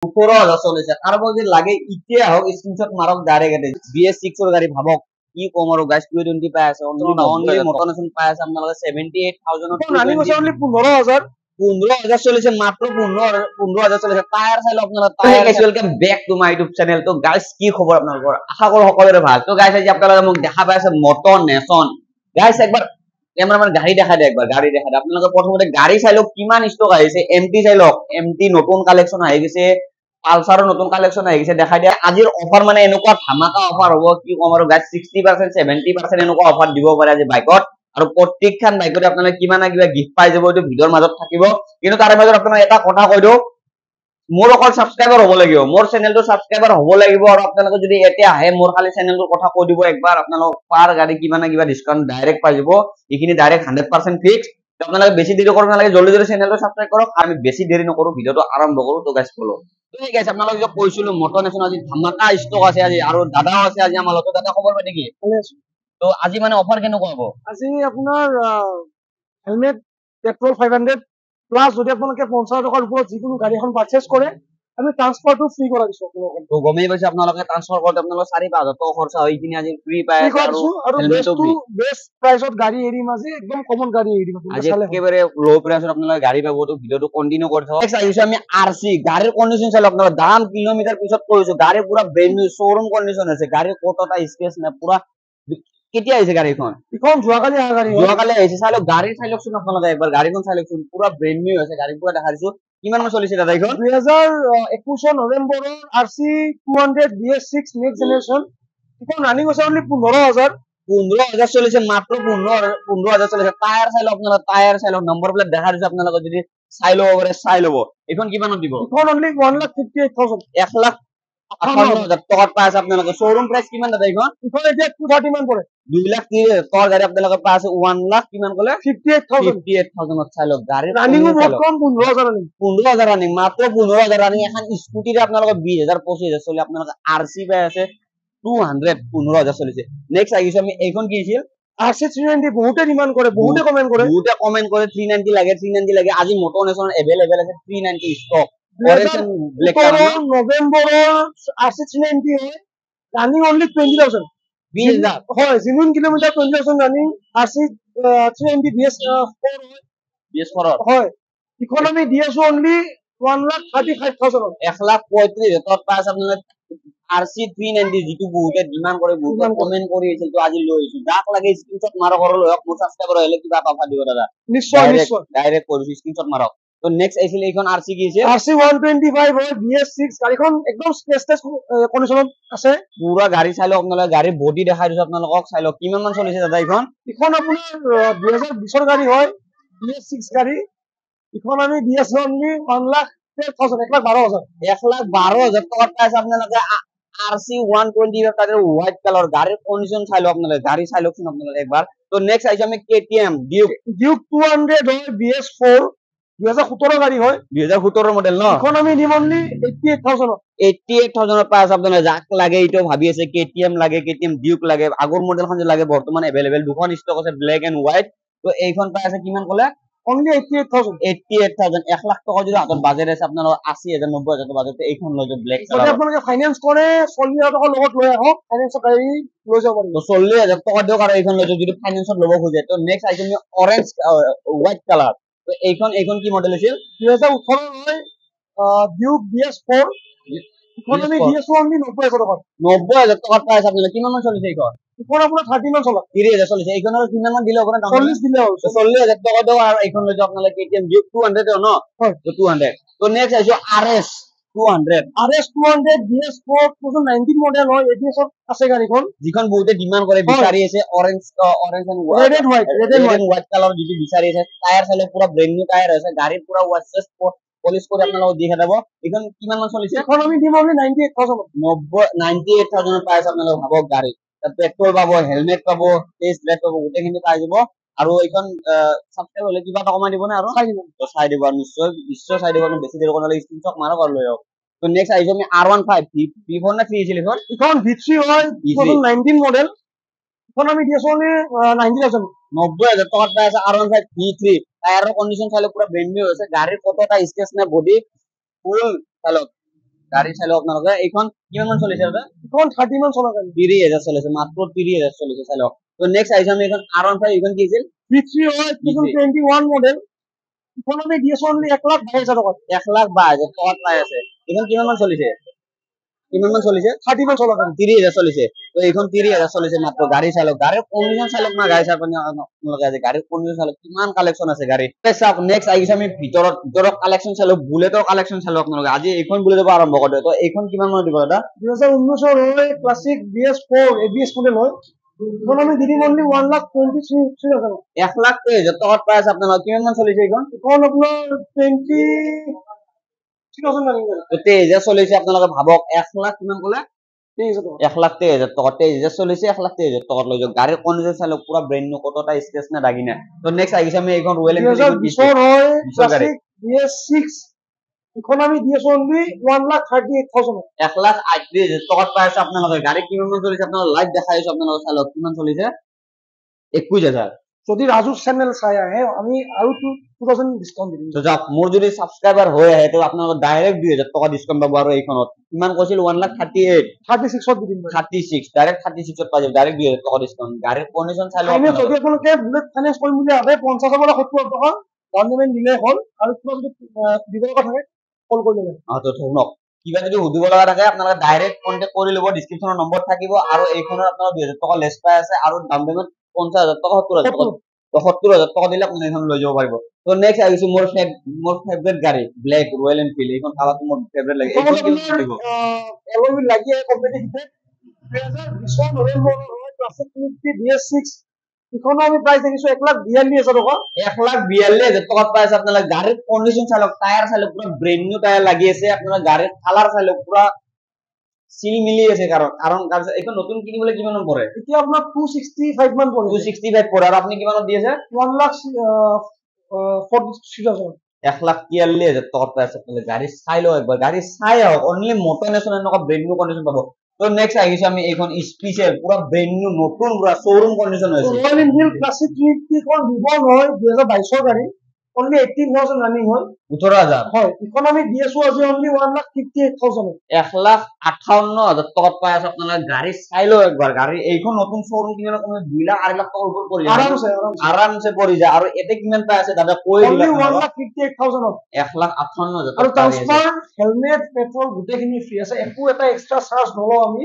18,000 চলিছে কারো যদি লাগে ইতিয়া হোক স্ক্রিনশট মারক ডাইরেক্ট BS6 এর গাড়ি ভাবক কি কম আর গাইস 220 পায় আছে অনলি মোটরনেশন পায় আছে আপনাদের 78,000 রানিং আছে অনলি 15,000 15,000 চলেছে মাত্র 15,000 চলেছে টায়ার চাইলে আপনারা tyre guys welcome back to my YouTube channel তো গাইস কি খবর আপনাদের আশা করি সকলের ভালো তো গাইস আজ আপনারা মোক দেখা পাই আছে মোটরনেশন গাইস একবার ক্যামেরাম্যান গাড়ি দেখা দেয় একবার গাড়ি দেখা দেয় আপনাদের প্রথমতে গাড়ি চাইলো কিমান স্টক আছে এমটি চাইলো এমটি নতুন কালেকশন আহি গেছে পালসাৰৰ নতুন কালেকশন আহি গেছে দেখা দিয়া আজিৰ অফাৰ মানে এনেকুৱা ধামাকা অফাৰ হ'ব কি কম আৰু গাইস 60% 70% এনেকুৱা অফাৰ দিব পাৰে আজি বাইকত আৰু প্ৰত্যেকখন বাইকতে আপোনালোকে কিমান কিবা গিফট পাই যাব এইটো ভিডিওৰ মাজত থাকিব কিন্তু তাৰে মাজত আপোনালোকে এটা কথা কৈ দিও মোৰ অকল সাবস্ক্ৰাইবাৰ হ'ব লাগিব মোৰ চেনেলটো সাবস্ক্ৰাইবাৰ হ'ব লাগিব আৰু আপোনালোকে যদি এতে আহে মোৰ খালি চেনেলটোৰ কথা কৈ দিব একবাৰ আপোনালোক পাৰ গাড়ী কিমান কিবা ডিসকাউন্ট ডাইৰেক্ট পাই যাব এইখিনি ডাইৰেক্ট 100% ফিক্স আপোনালোকে বেছি দেৰি কৰিব নালাগে জলদি জলদি চেনেলটো সাবস্ক্ৰাইব কৰক আমি বেছি দেৰি নকৰো ভিডিওটো আৰম্ভ কৰো তো গাইস ফলো তো এই গাইস আপোনালোক যে কৈছিলো মোটৰনেশন আজি ধামাকা স্টক আছে আজি আৰু দাদাও আছে আজি আমাৰ লগত দাদা খবৰ পাই নেকি তো আজি মানে অফাৰ কেনেকুৱা হ'ব আজি আপোনাৰ হেলমেট পেট্ৰোল 500 প্লাস যদি আপোনালোকে 50 টকাৰ ওপৰত যিকোনো গাড়ী এখন পাৰচেজ কৰে আমি ট্ৰান্সফাৰটো ফ্ৰী কৰা দিছো আপোনালোকক তো গমেই পাইছে আপোনালোকে ট্ৰান্সফাৰ কৰোতে আপোনালোকৰ 4,500 টকা খৰচা হৈ কিনি আজি ফ্ৰী পাই আছে আৰু বেষ্ট প্ৰাইসত গাড়ী এৰি মাঝে একদম কমন গাড়ী এৰি আজি একেবাৰে লো প্ৰাইসত আপোনালোকে গাড়ী পাব তো ভিডিওটো কন্টিনিউ কৰি থাকক নেক্সট আহিছো আমি আৰসি গাড়ীৰ কন্ডিশন চাই আপোনালোকে দাম কিলোমিটাৰ পিছত কৈছো গাড়ী পুৰা ব্ৰেন্ড নিউ শোৰুম কন্ডিশন আছে গাড়ী কতটা স্পেস না পুৰা কেতিয়া আহিছে গাড়ীখন এখন যোৱাকালি আহিছে চাই লওক গাড়ী চাই লওকচোন আপোনালোকে একবাৰ গাড়ীখন চাই লওকচোন পুৰা ব্ৰেন্ড নিউ আছে গাড়ী পুৰা দেখা দিছো কিমান মান চলিছে দাদা এইখন 2021 নৱেম্বৰৰ RC 200 BS6 নেক্সট জেনাৰেশন এখন ৰানিং আছে অনলি 15,000 চলিছে মাত্ৰ 15,000 চলিছে টায়াৰ চাই লওক আপোনালোকে টায়াৰ চাই লওক নম্বৰ প্লেট দেখা দিছো আপোনালোকে যদি চাই লব পাৰে চাই লব এইখন কিমানত দিব এখন অনলি 1,58,000 1,58,000 টকাত পাই আছে আপোনালোকে শোরুম প্রাইস কিমান দাদা এইখন এতিয়া 230 মান পৰে 2,30,000 টকাৰ গাড়ী আপোনালোকে পাই আছে 1 লাখ কিমান ক'লে 58,000 চাই লওক গাড়ী ৰানিং বহুত কম 15,000 ৰানিং মাত্ৰ 15,000 ৰানিং এখন স্কুটিৰে আপোনালোকে 20,000 25,000 চলি আপোনালোকে আরসি পাই আছে 15,000 চলিছে নেক্সট আহিছো আমি এইখন কি আছিল RC 390 বহুতে ডিমান্ড কৰে বহুতে কমেন্ট কৰে 390 লাগে আজি মোটৰনেশন अवेलेबल আছে 390 স্টক নৱেম্বৰৰ RC 390 হয় ৰানিং অনলি 20,000 হয় genuine kilometre 20,000 running RC 390 BS4 হয় ইকোনমি দিছো অনলি 1,35,000 1,35,000 টকাত পাই আছে আপোনালোকে RC 390 যেটো বহুতে ডিমান্ড কৰে বহুতে কমেন্ট কৰি আছিল তো আজি লৈ আহিছো যাক লাগে স্ক্ৰিনশট মাৰক আৰু লওক মোৰ সাবস্ক্ৰাইবাৰ হলে কিবা অফাৰ দিব দাদা নিশ্চয় ডাইৰেক্ট কৰিছো স্ক্ৰিনশট মাৰক তো নেক্সট আহিছিল এইখন RC কি আছে RC 125 হয় BS6 গাড়ীখন একদম স্পেসলেস কন্ডিশনত আছে পুরা গাড়ী চাই লওক আপোনালোকে গাড়ী বডি দেখাই দিছো আপোনালোকক চাই লওক কিমান মান চলিছে দাদা এইখন আপোনাৰ 2020 ৰ গাড়ী হয় BS6 গাড়ী এখন আমি BS অনলি 1,12,000 1,12,000 টকাত পাইছে আপোনালোকে RC 125 তাদের হোয়াইট কালার গাড়ির কন্ডিশন চাই লওক আপনারা গাড়ি চাই লওকচোন আপনারা একবার তো নেক্সট আইছে আমি KTM ডিউক 200 হয় BS4 2017 গাড়ি হয় 2017 মডেল ন এখন আমি দিম অনলি 88,000 পাই আছে আপনারা যাক লাগে এইটো ভাবি আছে KTM লাগে KTM ডিউক লাগে আগৰ মডেলখন যে লাগে বৰ্তমান अवेलेबल দুখন স্টক আছে ব্ল্যাক এন্ড হোয়াইট তো এইখন পাই আছে কিমান কলে অনলি 88,000 1 লাখ টাকা যদি হাতত বাজেট আছে আপনারা 80,000 90,000 টাকা বাজেটে এইখন লৈ যাও ব্ল্যাক কালার যদি আপোনালোকে ফাইনান্স কৰে 40,000 টাকা লগত লৈ আহক ফাইনান্সৰ গাড়ী লৈ যাব পাৰিব তো 40,000 টাকা দিও আৰু এইখন লৈ যাও যদি ফাইনান্সত ল'ব খোজে তো নেক্সট আইছে আমি অরেঞ্জ হোয়াইট কালার তো এইখন কি মডেল আছিল 2018 হয় ডিউক BS4 ইকোনমি দিছো অনলি 90,000 টাকা 90,000 টাকা পাইছে আপনারা কিমান মান চলিছে এইখন এখন আপোনাৰ 30 মান চলা 30,000 চলিছে এইখনৰ কিমান মান দিলে ওপৰে 40 দিলে হ'ল 40,000 টাকা দিও আৰু এইখন লৈ যাও আপোনালোকে KTM ডিউক 200 ন তো 200 তো নেক্সট আইছো RS 200 BS4 2019 মডেল হয় ABS আছে গাড়ীখন যিখন বহুতে ডিমান্ড কৰে বিচাৰি আছে orange and red and white colour যেটো বিচাৰি আছে টায়াৰ চালে পুৰা ব্ৰ্যান্ড নিউ টায়াৰ আছে গাড়ী পুৰা ওয়াশেস পলিশ কৰি আপোনালোকক দি খেদাব এখন কিমান মান চলিছে এখন আমি দিম অনলি 98,000 পাইছে আপোনালোক ভাবক গাড়ী পেট্রোল পাবো হেলমেট পাবো টেস্ট লাইট পাবো গোটেইখিনি পাই যাব আৰু এইখন সাবস্ক্ৰাইব হলে কিবা এটা কমাই দিব না আৰু চাই দিব আৰু নিশ্চয় চাই দিব বেছি দেৰি কৰা স্ক্ৰিনশট মাৰক আৰু লৈ আহক তো নেক্সট আইছো আমি R15 V4 না 3 ছিল এখন V3 হয় 2019 মডেল এখন আমি দিছো অনলি 90,000 টাকা পাই আছে R15 V3 টায়াৰৰ কন্ডিশন চালে পুৰা ব্ৰ্যান্ড নিউ আছে গাড়ীৰ কতটা স্পেস না বডি ফুল চালক গাড়ী চাই লওক আপোনালোকে এইখন কিমান মান চলিছে দাদা এখন 30 মান চলা গাড়ী 30,000 চলিছে মাত্ৰ 30,000 চলিছে চাই লওক তো নেক্সট আহিছে আমি এখন R15 এইখন কি আছিল V3 হয় 2021 মডেল এখন আমি দি আছো অনলি 1,22,000 টকা 1,22,000 টকাত পাই আছে এইখন কিমান মান চলিছে 30 মান চলা গাড়ী 30,000 চলিছে তো এইখন 30,000 চলিছে মাত্ৰ গাড়ী চালক গাড়ীৰ কন্ডিশন চালক না গাড়ী চালক আপোনালোকে আজি গাড়ীৰ কন্ডিশন চালক কিমান কালেকশন আছে গাড়ী চাওক নেক্সট আহিছে আমি ভিতৰত কালেকশন চালক বুলেটৰ কালেকশন চালক আপোনালোকে আজি এইখন বুলেটৰ পৰা আৰম্ভ কৰি দিওঁ তো এইখন কিমান মান দিব দাদা 2019 ৰ হয় ক্লাছিক BS4 ABS মডেল হয় এখন আমি দি দিম অনলি 1,23,000 1,23,000 টকাত পাই আছে আপোনালোকে কিমান মান চলিছে এইখন এখন আপোনাৰ 23,000 মান গাড়ী তো 23,000 চলিছে আপোনালোকে ভাবক 1,00,000 কিমান ক'লে 23,000 টকা 23,000 চলিছে 1,23,000 টকাত লৈ যাওক গাড়ীৰ কন্ডিশন চালক পুৰা ব্ৰেণ্ড নিউ কত এটা স্ক্ৰেচ না দাগি না তো নেক্সট আহিছে আমি এইখন ৰয়েল এনফিল্ড 2020 হয় ক্লাছিক BS6 এখন আমি দি আছো অনলি 1,38,000 1,38,000 টকাত পাই আছে আপোনালোকে গাড়ী কিমান মান চলিছে আপোনালোকে লাইভ দেখাই আছো আপোনালোকে চাই লওক কিমান চলিছে 21,000 যদি ৰাজু চেনেল চাই আহে আমি আৰু 2,000 ডিসকাউন্ট দিম তো যাওক মোৰ যদি সাবস্ক্ৰাইবাৰ হৈ আহে তো আপোনালোকে ডাইৰেক্ট 2,000 টকা ডিসকাউন্ট পাব আৰু এইখনত কিমান কৈছিল 1,38,000 36 দি দিম 36 ডাইৰেক্ট 36 পাই যাব ডাইৰেক্ট 2,000 টকা ডিসকাউন্ট গাড়ীৰ কন্ডিশন চাই লওক ফাইনেন্স যদি আপোনালোকে বুলেট ফাইনেন্স কৰিম বুলি ভাবে 50 পৰা 70 টকা ডাউন পেমেন্ট দিলে হ'ল আৰু কিবা যদি দিব লগা থাকে কল কৰি ল'ব তো শুনক কিবা যদি সুধিব লগা থাকে আপোনালোকে ডাইৰেক্ট কন্টাক্ট কৰি ল'ব ডেসক্ৰিপচনৰ নম্বৰ থাকিব আৰু এইখনৰ আপোনালোকে 2,000 টকা লেছ পাই আছে আৰু ডাউন পেমেন্ট 50,000 টকা 70,000 টকা তো 70,000 টকা দিলে আপুনি এইখন লৈ যাব পাৰিব তো নেক্সট আহিছে মোৰ ফেভাৰিট গাড়ী ব্লেক ৰয়েল এনফিল্ড এইখন কালাৰটো মোৰ ফেভাৰিট লাগে এইখন কিমান দিব এলওই লাগি কম্পিটিটিভ 2020 নৱেম্বৰ হয় ক্লাছিক BS6 এখন আমি প্রাইস দেখিছো 1,42,000 টকা 1,42,000 টকাত পাই আছে আপোনালোকে গাড়ীৰ কন্ডিশন চালক টায়াৰ চালক পুৰা ব্ৰেণ্ড নিউ টায়াৰ লাগি আছে আপোনালোকে গাড়ীৰ কালাৰ চালক পুৰা সিল মিলি আছে কাৰণ এইখন নতুন কিনিবলৈ কিমান মান পৰে এতিয়া আপোনাৰ 265 মান পৰে 265 পৰে আৰু আপুনি কিমানত দি আছে 1,43,000 1,43,000 টকাত পাই আছে আপোনালোকে গাড়ী চাই লওক একবাৰ গাড়ী চাই আহক অনলি মটৰ নেশ্যন এনেকুৱা ব্ৰেণ্ড নিউ কন্ডিশন পাব তো নেক্সট আহিছে আমি এইখন স্পেশাল পুৰা ব্ৰেণ্ড নিউ নতুন পুৰা শোরুম কন্ডিশন হৈছে রয়্যাল এনফিল্ড ক্লাসিক 350 খন বিবন হয় 2022 গাড়ী অনলি 18,000 রানিং হয় 18,000 হয় এখন আমি দি আছো আজি অনলি 1,58,000 1,58,000 টকাত পাই আছে আপোনালোকে গাড়ী চাই লওক একবাৰ গাড়ী এইখন নতুন শোৰুম কিনিলে কমে 2 লাখ 8 লাখ টকাৰ ওপৰত পৰি যায় আৰামছে পৰি যায় আৰু এতে কিমান পাই আছে দাদা কৈ দিলে 1,58,000 1,58,000 আৰু ট্ৰান্সফাৰ হেলমেট পেট্ৰল গোটেইখিনি ফ্ৰী আছে একো এটা এক্সট্ৰা চাৰ্জ নলওঁ আমি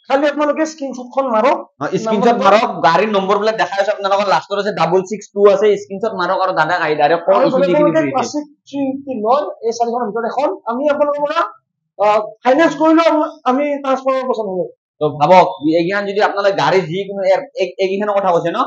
খালি আপোনালোকে স্ক্ৰিনশ্বটখন মাৰক স্ক্ৰিনশ্বট মাৰক গাড়ীৰ নম্বৰ বিলাক দেখাই আছো আপোনালোকৰ লাষ্টত আছে 662 আছে স্ক্ৰিনশ্বট মাৰক আৰু দাদা গাড়ী ডাইৰেক্ট কল ইখিনি ফ্ৰী ক্লাছিক 350 লয় এই চাৰিখনৰ ভিতৰত এখন আমি আপোনালোকৰ পৰা ফাইনেন্স কৰিলেও আমি ট্ৰান্সফাৰৰ পছন্দ হ'ব তো ভাবক এইখান যদি আপোনালোকে গাড়ী যিকোনো এইখানৰ কথা কৈছে ন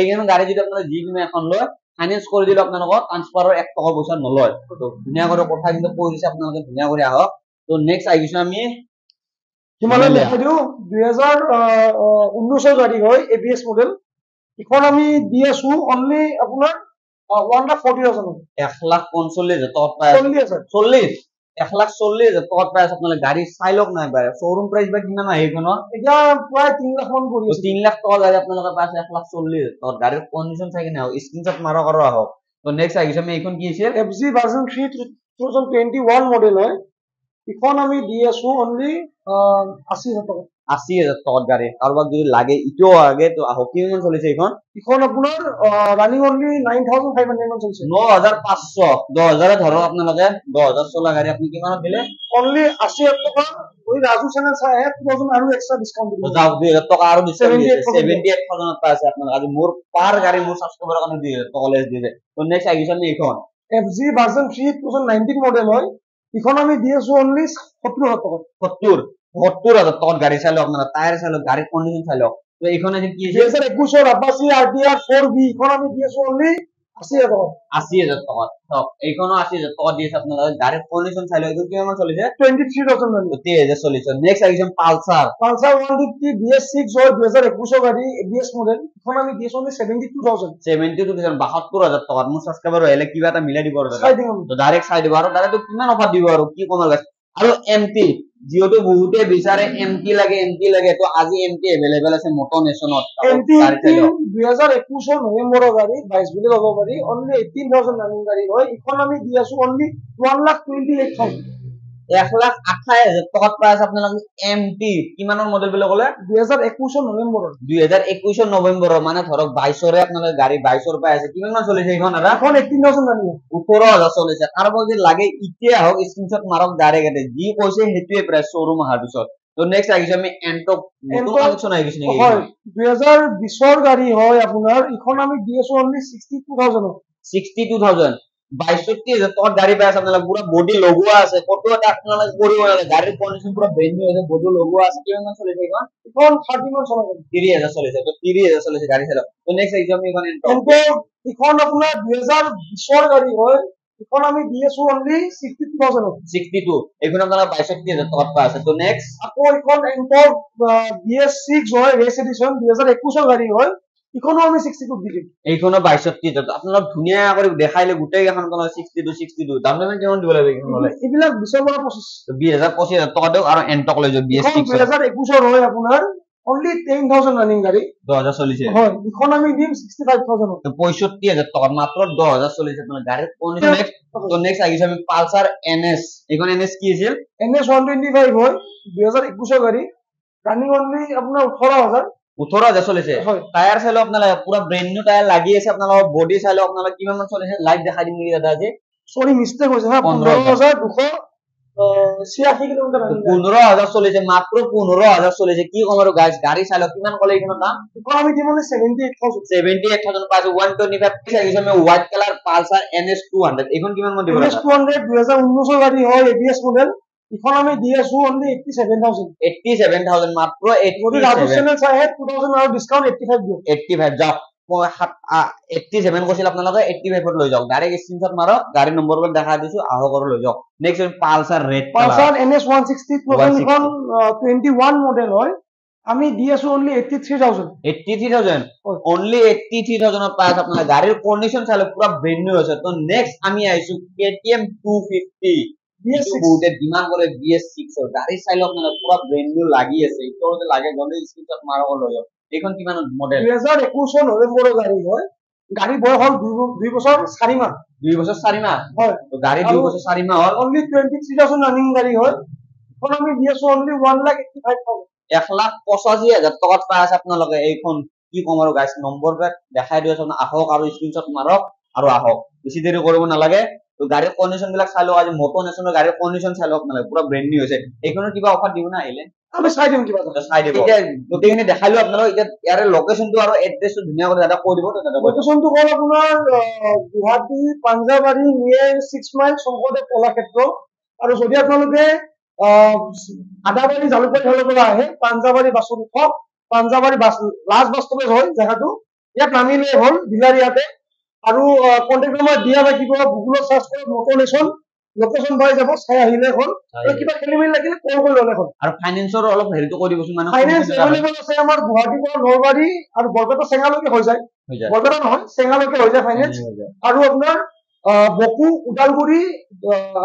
এইখান গাড়ী যদি আপোনালোকে যিকোনো এখন লয় ফাইনেন্স কৰি দিলে আপোনালোকৰ ট্ৰান্সফাৰৰ 1 টকা পইচা নলয় তো ধুনীয়া কৰি কথা কিন্তু কৈ দিছে আপোনালোকে ধুনীয়া কৰি আহক তো নেক্সট আহিছো আমি হিমালয় দেখাই দিওঁ 2019 গাড়ী হয় ABS মডেল এখন আমি দি আছো অনলি আপোনাৰ 1,40,000 1,45,000 টকাত পাই আছে 1,40,000 টকাত পাই আছে আপোনালোকে গাড়ী চাই লওক না এবাৰ শোৰুম প্ৰাইস বা কিমান হয় এইখনৰ এতিয়া প্ৰায় 3 লাখ মান পৰি আছে 3 লাখ টকা গাড়ী আপোনালোকে পাই আছে 1,40,000 টকাত গাড়ীৰ কন্ডিশন চাই কিনে স্ক্ৰিনশ্বট মাৰক আৰু আহক তো নেক্সট আহিছে আমি এইখন কি আছে FZ ভাৰ্জন 3 2021 মডেল হয় এখন আমি দি আছো অনলি 80,000 টকা 80,000 টকাত গাড়ী কাৰোবাক যদি লাগে ইটো আগে তো আহক কিমান চলিছে এইখন এখন আপোনাৰ ৰানিং অনলি 9,500 মান চলিছে 9,500 10,000 ধৰক আপোনালোকে 10,000 চলা গাড়ী আপুনি কিমানত দিলে অনলি 80,000 টকা ওই ৰাজু চেনেল চাই 2,000 আৰু এক্সট্ৰা ডিসকাউন্ট দিব যাওক 2,000 টকা আৰু ডিসকাউন্ট দিছে 78,000 পাই আছে আপোনালোকে আজি মোৰ পাৰ গাড়ী মোৰ সাবস্ক্ৰাইবাৰৰ কাৰণে 2,000 টকা লেছ দিছে তো নেক্সট আহিছে আমি এইখন FZ ভাৰ্জন 3 2019 মডেল হয় এখন আমি দি আছো অনলি 70,000 টকা 70,000 টকাত গাড়ী চাই লওক আপনারা টায়ার চাই লওক গাড়ীৰ কন্ডিশন চাই লওক তো এইখন আজি কি আছে 2021 আপাচি RTR 4B এখন আমি দি আছো অনলি 80,000 টকা 80,000 টকা তো এইখনো 80,000 টকা দিছে আপনারা গাড়ীৰ কন্ডিশন চাই লওক কিমান মান চলিছে 23,000 মান 23,000 চলিছে নেক্সট আহিছে পালসার 150 BS6 হয় 2021 গাড়ী ABS মডেল এখন আমি দি আছো অনলি 72,000 72,000 টকা মোৰ সাবস্ক্ৰাইবাৰ হলে কিবা এটা মিলাই দিব আৰু চাই দিম তো ডাইৰেক্ট চাই দিব আৰু ডাইৰেক্ট কিমান অফাৰ দিব আৰু কি কমাল গাইছ আৰু এমটি যিহেতু বহুতে বিচাৰে এমটি লাগে তো আজি এমটি এভেইলেবল আছে মটৰ নেশ্যনত এমটি 2021 নৱেম্বৰৰ গাড়ী 22 বুলি ক'ব পাৰি অনলি 18,000 ৰানিং গাড়ী হয় এখন আমি দি আছো অনলি 1,28,000 1,28,000 টকাত পাই আছে আপোনালোকে এমটি কিমানৰ মডেল বুলি ক'লে 2021 নৱেম্বৰৰ 2021 নৱেম্বৰৰ মানে ধৰক 22ৰে আপোনালোকে গাড়ী 22ৰ পাই আছে কিমান মান চলিছে এইখন দাদা এখন 18,000 জানি 18,000 চলিছে কাৰোবাক যদি লাগে এতিয়া হওক স্ক্ৰিনশ্বট মাৰক ডাইৰেক্ট যি কৈছে সেইটোৱে প্ৰাইস শ্বৰুম অহাৰ পিছত তো নেক্সট আহিছে আমি এন্টক নতুন কালেকচন আহি গৈছে নেকি হয় 2020ৰ গাড়ী হয় আপোনাৰ ইখন আমি দি আছো অনলি 62,000 62,000 62,000 টকাত গাড়ী পাই আছে আপোনালোকে পুৰা বডি লগোৱা আছে ফটো এটা আপোনালোকে কৰিব নালাগে গাড়ীৰ কন্ডিশন পুৰা ব্ৰেন্ড নিউ আছে বডি লগোৱা আছে কিমান মান চলিছে এইখন 30 মান চলিছে 30,000 চলিছে তো 30,000 চলিছে গাড়ী চালক তো নেক্সট আহিছে আমি এখন এন্টক ইখন আপোনাৰ 2020ৰ গাড়ী হয় ইখন আমি দি আছো অনলি 62,000 62 এইখন আপোনালোকে 62,000 টকাত পাই আছে তো নেক্সট আকৌ ইখন এন্টক BS6 হয় ৰেস এডিশন 2021ৰ গাড়ী হয় ইখনো আমি 62 দি দিম এইখনো 62,000 আপোনালোক ধুনীয়া কৰি দেখাইলে গোটেই এখন কোন 62 দাম দাম কিমান দিব লাগিব এইখন ললে এইবিলাক 20 পৰা 20,000 টকা দিও আৰু এন্টক লৈ যাও BS6 2021ৰ হয় আপোনাৰ only 10,000 রানিং গাড়ী 10,000 চলিছে হয় ইখন আমি দিম 65,000 তো 65,000 টাকা মাত্র 10,000 চলিছে তোমার গাড়ির কন্ডিশন নেক্সট তো নেক্সট আহিছে আমি পালসার NS এখন NS কি আছিল NS 125 হয় 2021 গাড়ী রানিং অনলি আপোনাৰ 18,000 চলিছে টায়ার চাইলো আপনারা পুরো ব্র্যান্ড নিউ টায়ার লাগি আছে আপনারা বডি চাইলো আপনারা কিমান মান চলিছে লাইভ দেখাই দিম নেকি দাদা আজি সরি মিস্টেক হৈছে হা 15,286 কিলোমিটার 15,000 চলিছে মাত্র 15,000 চলিছে কি কম আৰু গাইস গাড়ি চাইলো কিমান কলে এইখনৰ দাম এখন আমি দিম 78,000 পাইছো 125 আহিছে আমি হোয়াইট কালার পালসার NS 200 এখন কিমান মান দিব NS 200 2019 গাড়ী হয় ABS মডেল ইখন আমি দি আছো অনলি 87,000 মাত্র 87 চাই 2,000 আৰু ডিসকাউন্ট 85 দিও 85 যাওক 87 কৈছিল আপোনালোকে 85 লৈ যাওক ডাইৰেক্ট স্ক্ৰিনশ্বট মাৰক গাড়ী নম্বৰবোৰ দেখাই দিছো আহক আৰু লৈ যাওক next Pulsar red Pulsar NS 160 ইখন 21 মডেল হয় আমি দি আছো অনলি 83,000 অনলি 83,000 পাই আপোনালোকে গাড়ীৰ কন্ডিশন চালে পুৰা ব্ৰেন্ড নিউ আছে তো নেক্সট আমি আইছো KTM 250 বহুতে ডিমান্ড কৰে BS6 ৰ গাড়ী চাইলো আপোনালোকে পুৰা ব্ৰেন্ড নিউ লাগি আছে ইটোতে লাগে গলে স্ক্ৰিনশ্বট মাৰক লৈ যাওক এখন কিমান মডেল 2021 নৱেম্বৰৰ গাড়ী হয় গাড়ী বয়স হল 2 বছৰ 4 মাহ 2 বছৰ 4 মাহ হয় তো গাড়ী 2 বছৰ 4 মাহ হল অনলি 23,000 রানিং গাড়ী হয় এখন আমি দি আছো অনলি 1,85,000 1,85,000 টকাত পাই আছে আপোনালোকে এইখন কি কম আৰু গাইস নম্বৰ দেখাই দিও আপুনি আহক আৰু স্ক্ৰিনশ্বট মাৰক আৰু আহক বেছি দেৰি কৰিব নালাগে তো গাড়ীৰ কন্ডিশন বিলাক চালো আজি মটো নেশনৰ গাড়ীৰ কন্ডিশন চালো আপোনালোকে পুৰা ব্ৰেন্ড নিউ হৈছে এইখনৰ কিবা অফাৰ দিব না আহিলে আমি চাই দিম কিবা চাই দিব এতিয়া গোটেইখিনি দেখাইলো আপোনালোক এতিয়া ইয়াৰে লোকেশনটো আৰু এড্ৰেছটো ধুনীয়া কৰি দাদা কৈ দিব তো দাদা লোকেশনটো হ'ল আপোনাৰ গুৱাহাটী পাঞ্জাবাৰী নিয়াৰ 6 মাইল শংকৰদেৱ কলাক্ষেত্ৰ আৰু যদি আপোনালোকে আদাবাৰী জালুকবাৰী হলৰ পৰা আহে পাঞ্জাবাৰী বাছত উঠক Panjabari bus last bus stoppage হয় জেগাটো ইয়াত নামিলে হ'ল ডিলাৰ ইয়াতে আৰু কন্টেক্ট নম্বৰ দিয়া থাকিব গুগলত সাৰ্চ কৰক মটো নেশন লোকেশন পাই যাব চাই আহিলে হ'ল আৰু কিবা খেলিমেলি লাগিলে কল কৰি ল'লে হ'ল আৰু ফাইনান্সৰ অলপ হেৰিটো কৰি দিবচোন মানে ফাইনান্স এভেইলেবল আছে আমাৰ গুৱাহাটীৰ পৰা নলবাৰী আৰু বৰপেটা চেঙালৈকে হৈ যায় বৰপেটা নহয় চেঙালৈকে হৈ যায় ফাইনান্স আৰু আপোনাৰ বকু উদালগুৰি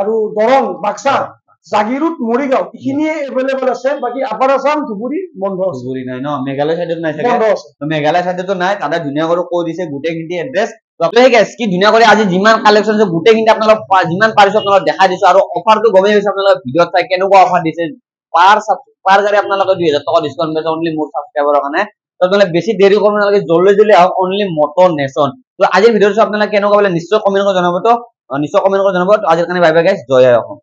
আৰু দৰং বাক্সা জাগিৰোড মৰিগাঁও এইখিনিয়ে এভেইলেবল আছে বাকি আপাৰ আসাম ধুবুৰী বন্ধ আছে ধুবুৰী নাই ন মেঘালয় সাইডত নাই থাকে তো মেঘালয় সাইডতো নাই তাতে ধুনীয়া কৰি কৈ দিছে গোটেইখিনি এড্ৰেছ তো আপোনালোকে গাইস কি ধুনীয়া কৰি আজি যিমান কালেকচন আছে গোটেইখিনি আপোনালোক যিমান পাৰিছো আপোনালোক দেখাই দিছো আৰু অফাৰটো গমেই হৈছে আপোনালোক ভিডিঅত চাই কেনেকুৱা অফাৰ দিছে পাৰ গাড়ী আপোনালোকে 2,000 টকা ডিসকাউন্ট পাইছে অনলি মোৰ সাবস্ক্ৰাইবাৰৰ কাৰণে তো আপোনালোকে বেছি দেৰি কৰিব নালাগে জলদি আহক অনলি মটো নেশন তো আজিৰ ভিডিঅটো আপোনালোকে কেনেকুৱা পালে নিশ্চয় কমেন্ট কৰি জনাব তো আজিৰ কাৰণে বাই বাই গাইস জয় আই অসম।